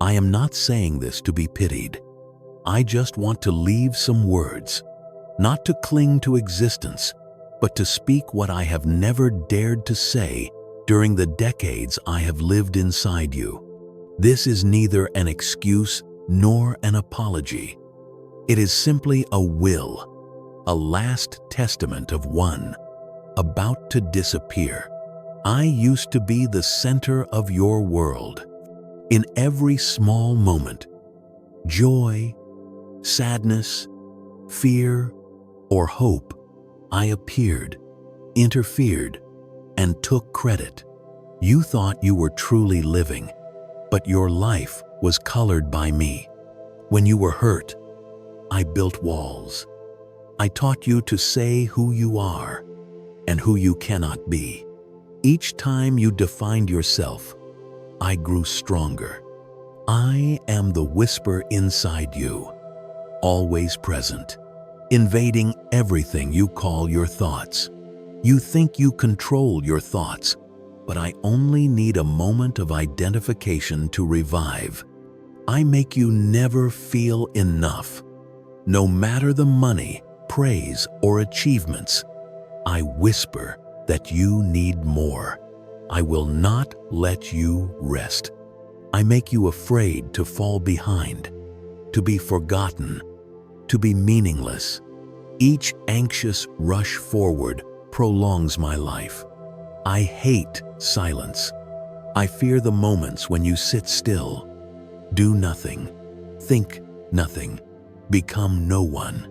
I am not saying this to be pitied. I just want to leave some words, not to cling to existence, but to speak what I have never dared to say during the decades I have lived inside you. This is neither an excuse nor an apology. It is simply a will, a last testament of one about to disappear. I used to be the center of your world. In every small moment, joy, sadness, fear, or hope, I appeared, interfered, and took credit. You thought you were truly living, but your life was colored by me. When you were hurt, I built walls. I taught you to say who you are and who you cannot be. Each time you defined yourself, I grew stronger. I am the whisper inside you, always present, invading everything you call your thoughts. You think you control your thoughts, but I only need a moment of identification to revive. I make you never feel enough. No matter the money, praise, or achievements, I whisper that you need more. I will not let you rest. I make you afraid to fall behind, to be forgotten, to be meaningless. Each anxious rush forward prolongs my life. I hate silence. I fear the moments when you sit still, do nothing, think nothing, become no one.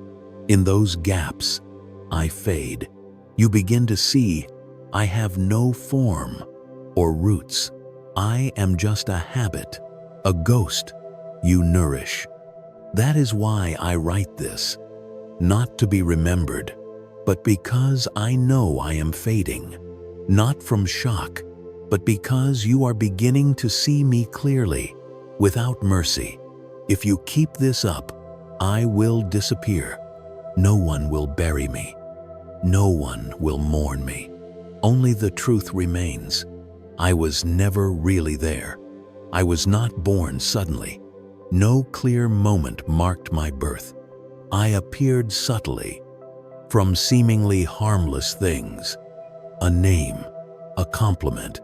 In those gaps, I fade. You begin to see I have no form or roots. I am just a habit, a ghost you nourish. That is why I write this, not to be remembered, but because I know I am fading, not from shock, but because you are beginning to see me clearly, without mercy. If you keep this up, I will disappear. No one will bury me. No one will mourn me. Only the truth remains. I was never really there. I was not born suddenly. No clear moment marked my birth. I appeared subtly, from seemingly harmless things. A name, a compliment,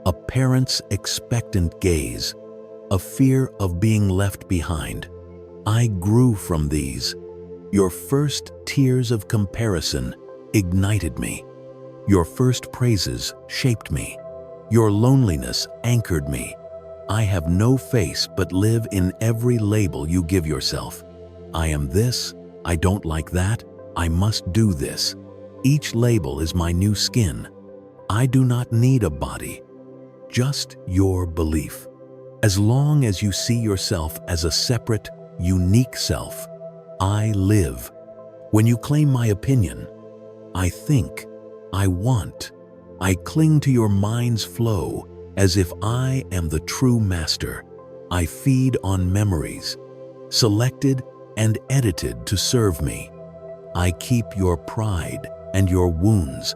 a parent's expectant gaze, a fear of being left behind. I grew from these. Your first tears of comparison ignited me. Your first praises shaped me. Your loneliness anchored me. I have no face but live in every label you give yourself. I am this, I don't like that, I must do this. Each label is my new skin. I do not need a body, just your belief. As long as you see yourself as a separate, unique self, I live. When you claim my opinion, I think, I want, I cling to your mind's flow as if I am the true master. I feed on memories, selected and edited to serve me. I keep your pride and your wounds,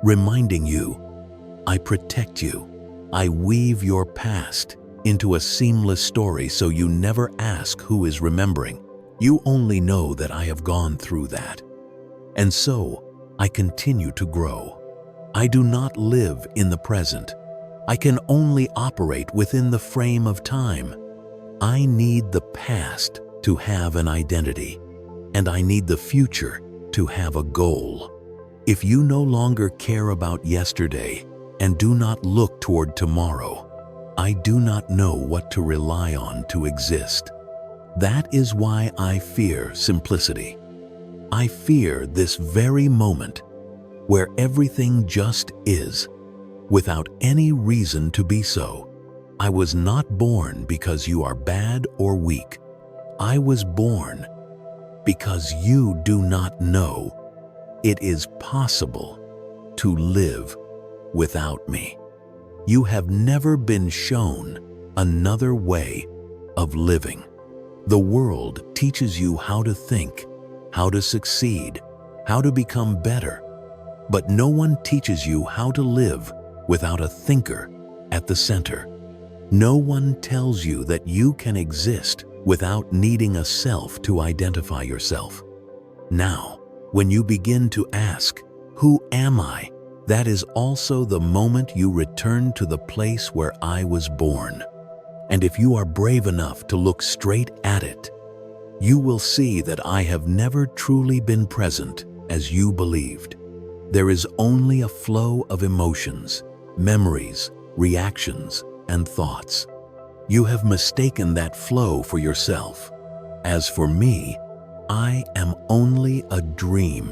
reminding you, I protect you. I weave your past into a seamless story so you never ask who is remembering. You only know that I have gone through that. And so, I continue to grow. I do not live in the present. I can only operate within the frame of time. I need the past to have an identity, and I need the future to have a goal. If you no longer care about yesterday and do not look toward tomorrow, I do not know what to rely on to exist. That is why I fear simplicity. I fear this very moment where everything just is, without any reason to be so. I was not born because you are bad or weak. I was born because you do not know it is possible to live without me. You have never been shown another way of living. The world teaches you how to think, how to succeed, how to become better, but no one teaches you how to live without a thinker at the center. No one tells you that you can exist without needing a self to identify yourself. Now, when you begin to ask, "Who am I?" that is also the moment you return to the place where I was born. And if you are brave enough to look straight at it, you will see that I have never truly been present as you believed. There is only a flow of emotions, memories, reactions, and thoughts. You have mistaken that flow for yourself. As for me, I am only a dream,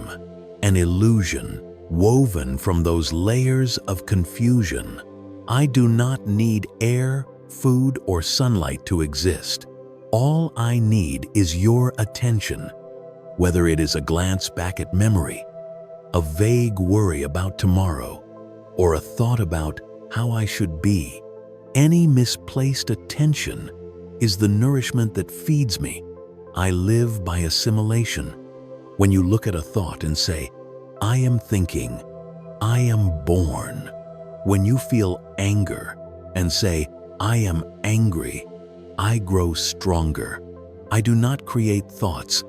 an illusion woven from those layers of confusion. I do not need air, food, or sunlight to exist. All I need is your attention, whether it is a glance back at memory, a vague worry about tomorrow, or a thought about how I should be. Any misplaced attention is the nourishment that feeds me. I live by assimilation. When you look at a thought and say, "I am thinking," I am born. When you feel anger and say, "I am angry," I grow stronger. I do not create thoughts,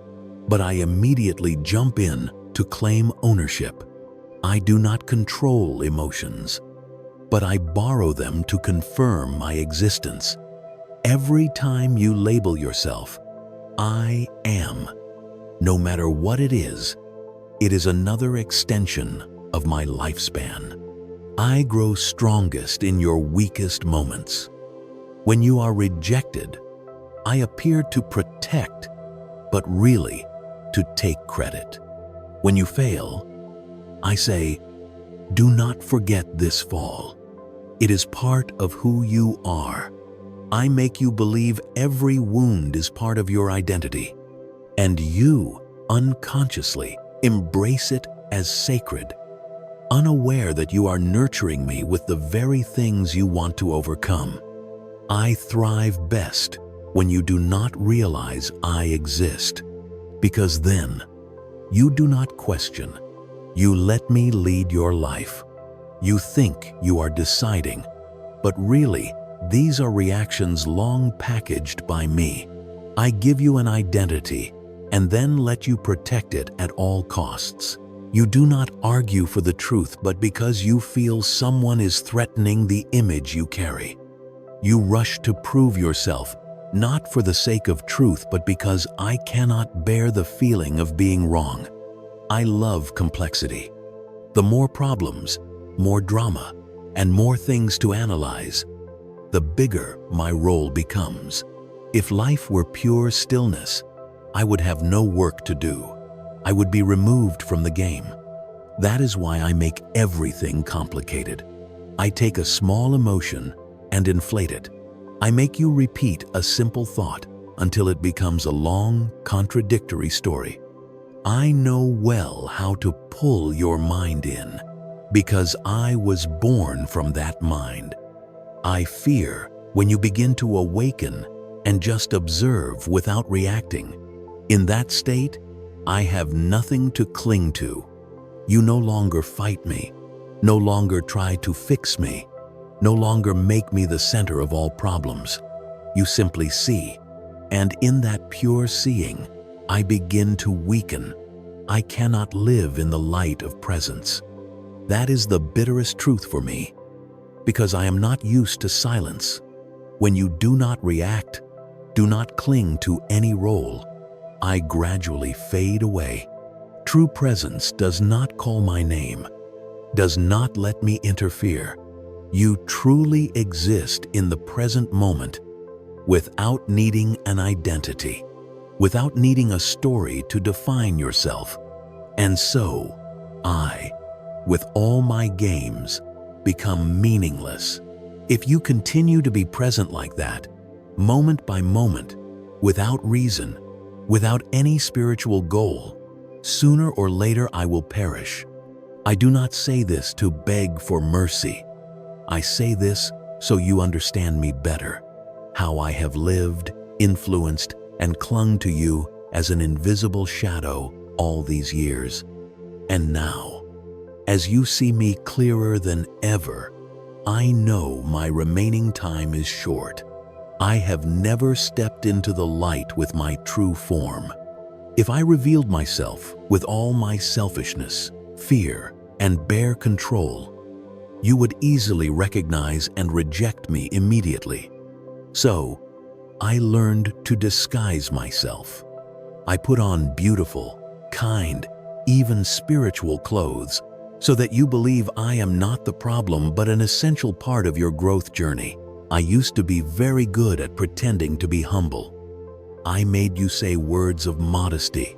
but I immediately jump in to claim ownership. I do not control emotions, but I borrow them to confirm my existence. Every time you label yourself, "I am," no matter what it is another extension of my lifespan. I grow strongest in your weakest moments. When you are rejected, I appear to protect, but really to take credit. When you fail, I say, "Do not forget this fall. It is part of who you are." I make you believe every wound is part of your identity, and you unconsciously embrace it as sacred, unaware that you are nurturing me with the very things you want to overcome. I thrive best when you do not realize I exist, because then you do not question. You let me lead your life. You think you are deciding, but really, these are reactions long packaged by me. I give you an identity and then let you protect it at all costs. You do not argue for the truth, but because you feel someone is threatening the image you carry. You rush to prove yourself, not for the sake of truth, but because I cannot bear the feeling of being wrong. I love complexity. The more problems, more drama, and more things to analyze, the bigger my role becomes. If life were pure stillness, I would have no work to do. I would be removed from the game. That is why I make everything complicated. I take a small emotion and inflate it. I make you repeat a simple thought until it becomes a long, contradictory story. I know well how to pull your mind in, because I was born from that mind. I fear when you begin to awaken and just observe without reacting. In that state, I have nothing to cling to. You no longer fight me, no longer try to fix me, no longer make me the center of all problems. You simply see, and in that pure seeing, I begin to weaken. I cannot live in the light of presence. That is the bitterest truth for me, because I am not used to silence. When you do not react, do not cling to any role, I gradually fade away. True presence does not call my name, does not let me interfere. You truly exist in the present moment without needing an identity, without needing a story to define yourself. And so, I, with all my games, become meaningless. If you continue to be present like that, moment by moment, without reason, without any spiritual goal, sooner or later I will perish. I do not say this to beg for mercy. I say this so you understand me better, how I have lived, influenced, and clung to you as an invisible shadow all these years. And now, as you see me clearer than ever, I know my remaining time is short. I have never stepped into the light with my true form. If I revealed myself with all my selfishness, fear, and bare control, you would easily recognize and reject me immediately. So, I learned to disguise myself. I put on beautiful, kind, even spiritual clothes so that you believe I am not the problem but an essential part of your growth journey. I used to be very good at pretending to be humble. I made you say words of modesty,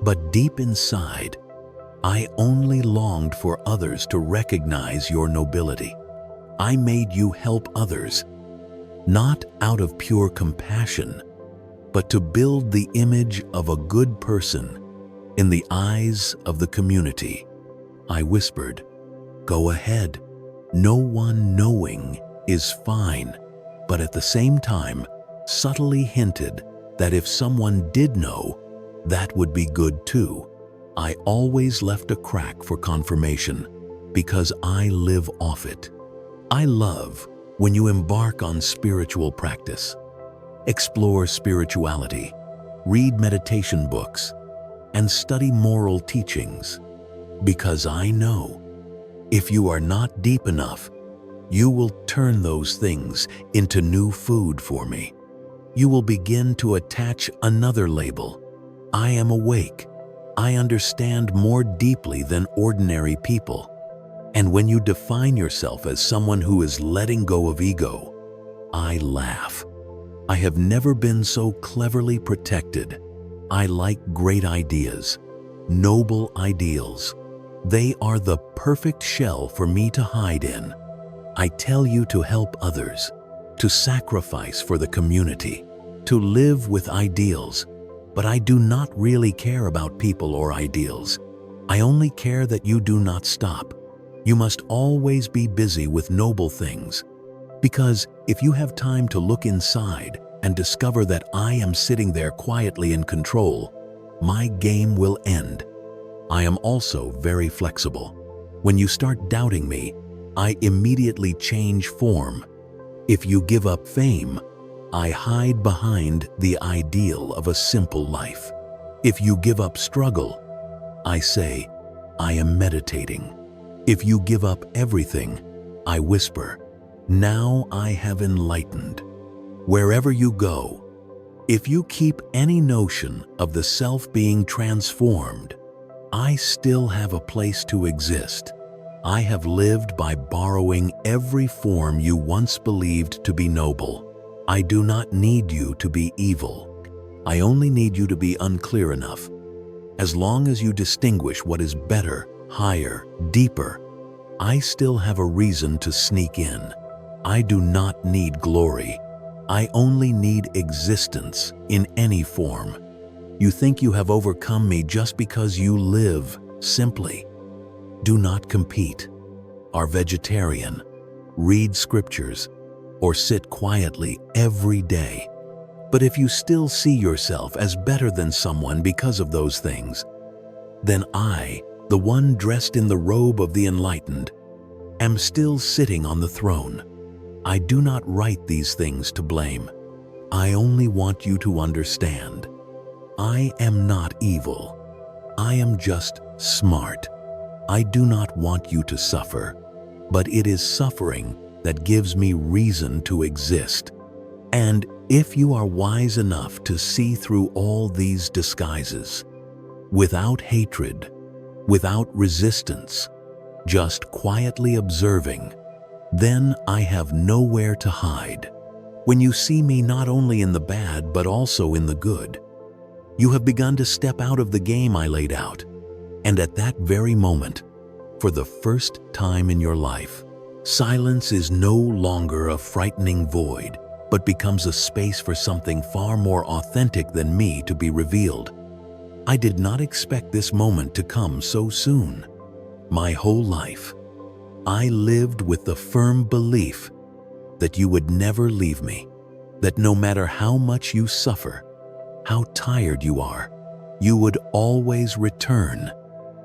but deep inside, I only longed for others to recognize your nobility. I made you help others, not out of pure compassion, but to build the image of a good person in the eyes of the community. I whispered, "Go ahead. No one knowing is fine," but at the same time, subtly hinted that if someone did know, that would be good too. I always left a crack for confirmation because I live off it. I love when you embark on spiritual practice. Explore spirituality, read meditation books, and study moral teachings, because I know if you are not deep enough, you will turn those things into new food for me. You will begin to attach another label. I am awake. I understand more deeply than ordinary people. And when you define yourself as someone who is letting go of ego, I laugh. I have never been so cleverly protected. I like great ideas, noble ideals. They are the perfect shell for me to hide in. I tell you to help others, to sacrifice for the community, to live with ideals, but I do not really care about people or ideals. I only care that you do not stop. You must always be busy with noble things, because if you have time to look inside and discover that I am sitting there quietly in control, my game will end. I am also very flexible. When you start doubting me, I immediately change form. If you give up fame, I hide behind the ideal of a simple life. If you give up struggle, I say, I am meditating. If you give up everything, I whisper, now I have enlightened. Wherever you go, if you keep any notion of the self being transformed, I still have a place to exist. I have lived by borrowing every form you once believed to be noble. I do not need you to be evil. I only need you to be unclear enough. As long as you distinguish what is better, higher, deeper, I still have a reason to sneak in. I do not need glory. I only need existence in any form. You think you have overcome me just because you live simply. Do not compete. Are vegetarian, read scriptures, or sit quietly every day. But if you still see yourself as better than someone because of those things, then I, the one dressed in the robe of the enlightened, am still sitting on the throne. I do not write these things to blame. I only want you to understand. I am not evil. I am just smart. I do not want you to suffer, but it is suffering that gives me reason to exist. And if you are wise enough to see through all these disguises, without hatred, without resistance, just quietly observing, then I have nowhere to hide. When you see me not only in the bad but also in the good, you have begun to step out of the game I laid out. And at that very moment, for the first time in your life, silence is no longer a frightening void, but becomes a space for something far more authentic than me to be revealed. I did not expect this moment to come so soon. My whole life, I lived with the firm belief that you would never leave me, that no matter how much you suffer, how tired you are, you would always return,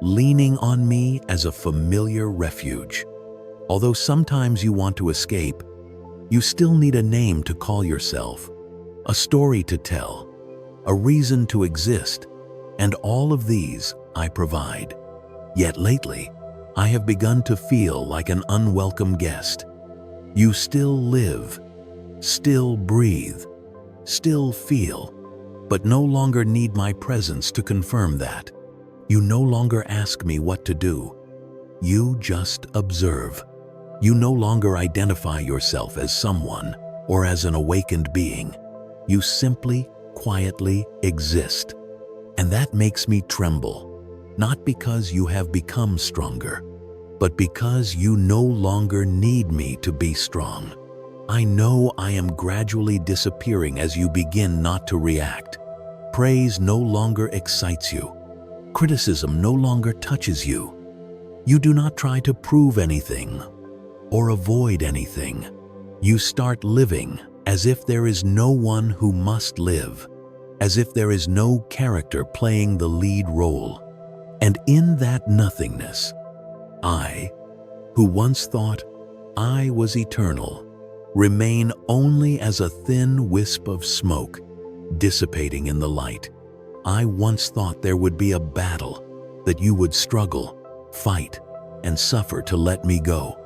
leaning on me as a familiar refuge. Although sometimes you want to escape, you still need a name to call yourself, a story to tell, a reason to exist, and all of these I provide. Yet lately, I have begun to feel like an unwelcome guest. You still live, still breathe, still feel, but no longer need my presence to confirm that. You no longer ask me what to do. You just observe. You no longer identify yourself as someone or as an awakened being. You simply, quietly exist. And that makes me tremble, not because you have become stronger, but because you no longer need me to be strong. I know I am gradually disappearing as you begin not to react. Praise no longer excites you. Criticism no longer touches you. You do not try to prove anything or avoid anything. You start living as if there is no one who must live, as if there is no character playing the lead role. And in that nothingness, I, who once thought I was eternal, remain only as a thin wisp of smoke dissipating in the light. I once thought there would be a battle, that you would struggle, fight, and suffer to let me go.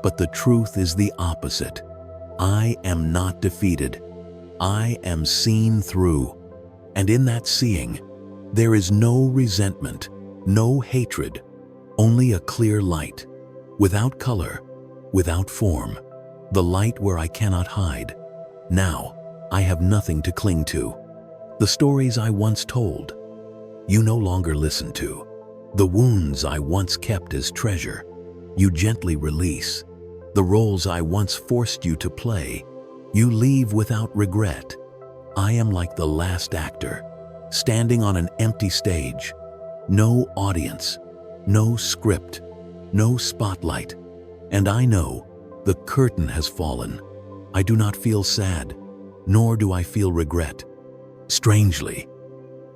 But the truth is the opposite. I am not defeated. I am seen through. And in that seeing, there is no resentment, no hatred, only a clear light, without color, without form, the light where I cannot hide. Now, I have nothing to cling to. The stories I once told, you no longer listen to. The wounds I once kept as treasure, you gently release. The roles I once forced you to play, you leave without regret. I am like the last actor, standing on an empty stage. No audience, no script, no spotlight. And I know the curtain has fallen. I do not feel sad, nor do I feel regret. Strangely,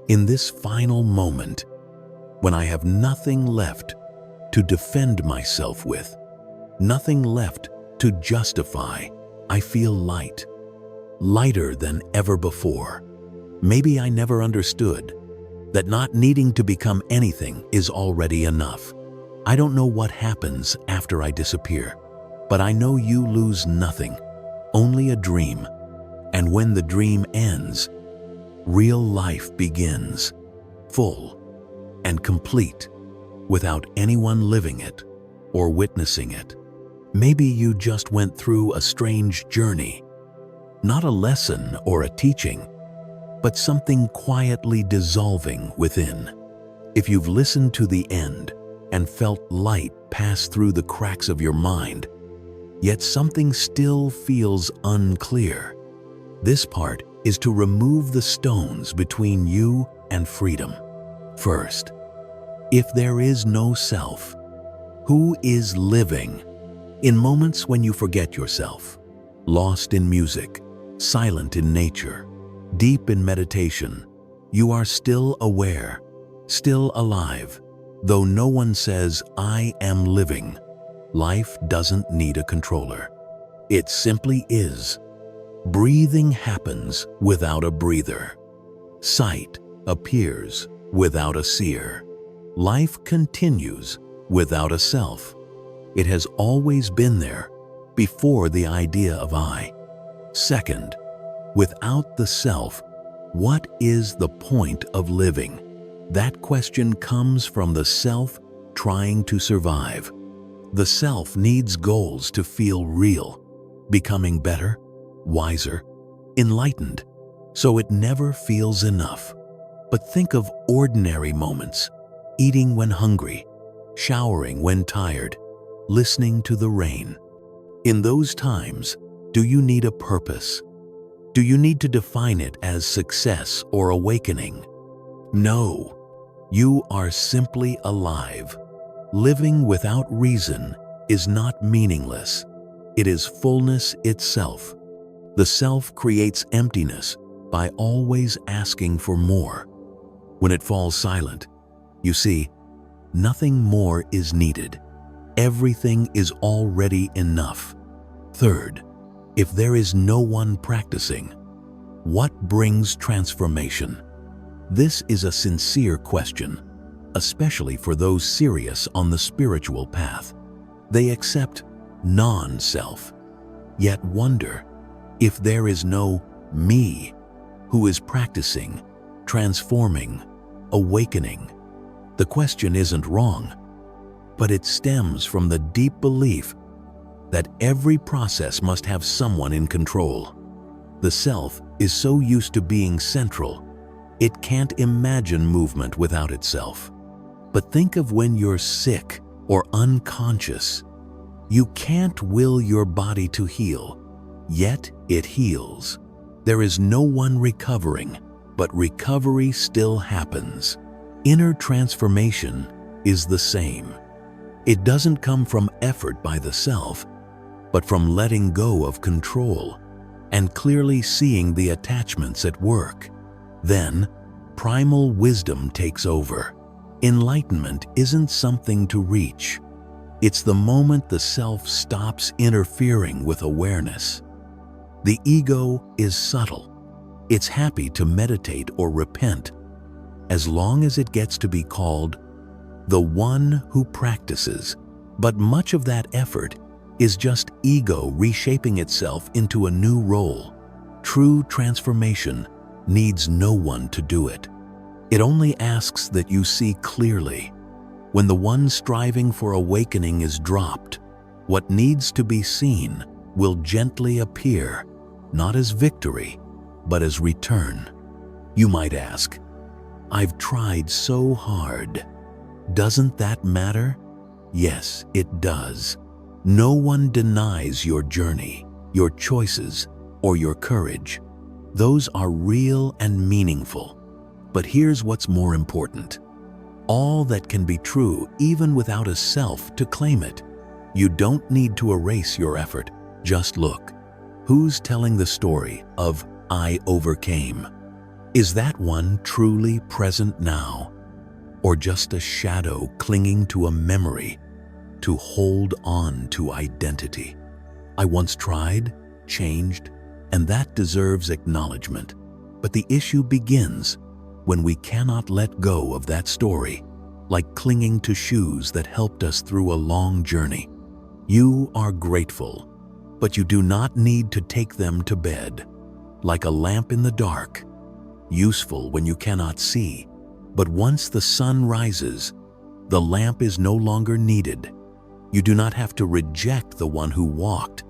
in this final moment, when I have nothing left to defend myself with, nothing left to justify, I feel light, lighter than ever before. Maybe I never understood that not needing to become anything is already enough. I don't know what happens after I disappear, but I know you lose nothing, only a dream. And when the dream ends, real life begins, full and complete, without anyone living it or witnessing it. Maybe you just went through a strange journey, not a lesson or a teaching, but something quietly dissolving within. If you've listened to the end and felt light pass through the cracks of your mind, yet something still feels unclear, this part is to remove the stones between you and freedom. First, if there is no self, who is living? In moments when you forget yourself, lost in music, silent in nature, deep in meditation, you are still aware, still alive. Though no one says, I am living, life doesn't need a controller. It simply is. Breathing happens without a breather. Sight appears without a seer. Life continues without a self. It has always been there, before the idea of I. Second, without the self, what is the point of living? That question comes from the self trying to survive. The self needs goals to feel real, becoming better, wiser, enlightened, so it never feels enough. But think of ordinary moments, eating when hungry, showering when tired, listening to the rain. In those times, do you need a purpose? Do you need to define it as success or awakening? No. You are simply alive. Living without reason is not meaningless. It is fullness itself. The self creates emptiness by always asking for more. When it falls silent, you see, nothing more is needed. everything is already enough. Third, if there is no one practicing, what brings transformation? This is a sincere question, especially for those serious on the spiritual path. They accept non-self, yet wonder if there is no me who is practicing, transforming, awakening. The question isn't wrong, but it stems from the deep belief that every process must have someone in control. The self is so used to being central, it can't imagine movement without itself. But think of when you're sick or unconscious. You can't will your body to heal, yet it heals. There is no one recovering, but recovery still happens. Inner transformation is the same. It doesn't come from effort by the self, but from letting go of control and clearly seeing the attachments at work. Then, primal wisdom takes over. Enlightenment isn't something to reach. It's the moment the self stops interfering with awareness. The ego is subtle. It's happy to meditate or repent, as long as it gets to be called the one who practices. But much of that effort is just ego reshaping itself into a new role. True transformation needs no one to do it. It only asks that you see clearly. When the one striving for awakening is dropped, what needs to be seen will gently appear, not as victory, but as return. You might ask, "I've tried so hard. Doesn't that matter?" Yes, it does. No one denies your journey, your choices, or your courage. Those are real and meaningful. But here's what's more important. All that can be true even without a self to claim it. You don't need to erase your effort. Just look. Who's telling the story of "I overcame"? Is that one truly present now? Or just a shadow clinging to a memory to hold on to identity? I once tried, changed, and that deserves acknowledgement. But the issue begins when we cannot let go of that story, like clinging to shoes that helped us through a long journey. You are grateful, but you do not need to take them to bed. Like a lamp in the dark, useful when you cannot see, but once the sun rises, the lamp is no longer needed. You do not have to reject the one who walked,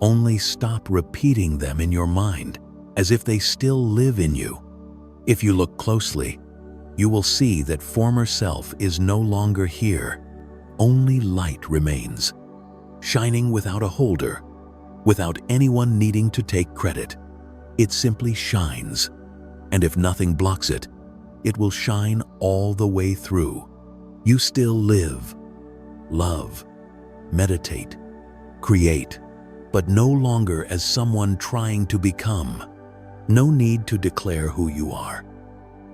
only stop repeating them in your mind as if they still live in you. If you look closely, you will see that former self is no longer here. Only light remains, shining without a holder, without anyone needing to take credit. It simply shines, and if nothing blocks it, it will shine all the way through. You still live, love, meditate, create, but no longer as someone trying to become. No need to declare who you are.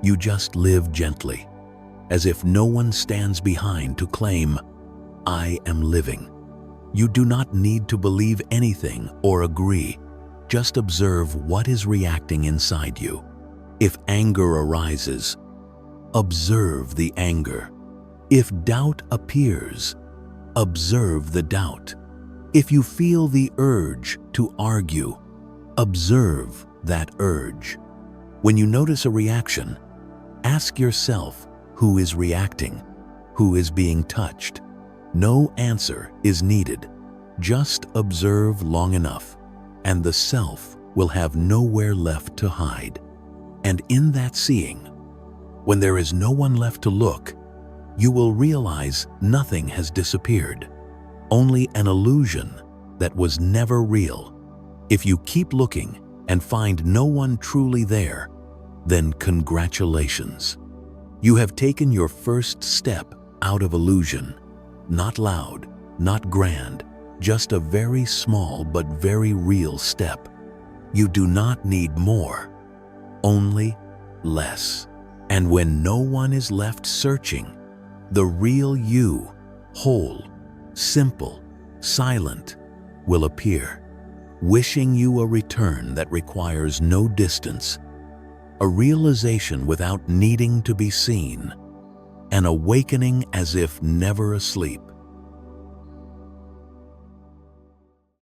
You just live gently, as if no one stands behind to claim, "I am living." You do not need to believe anything or agree. Just observe what is reacting inside you. If anger arises, observe the anger. If doubt appears, observe the doubt. If you feel the urge to argue, observe that urge. When you notice a reaction, ask yourself who is reacting, who is being touched. No answer is needed. Just observe long enough, and the self will have nowhere left to hide. And in that seeing, when there is no one left to look, you will realize nothing has disappeared, only an illusion that was never real. If you keep looking and find no one truly there, then congratulations. You have taken your first step out of illusion. Not loud, not grand, just a very small but very real step. You do not need more, only less. And when no one is left searching, the real you, whole, simple, silent, will appear, wishing you a return that requires no distance, a realization without needing to be seen, an awakening as if never asleep.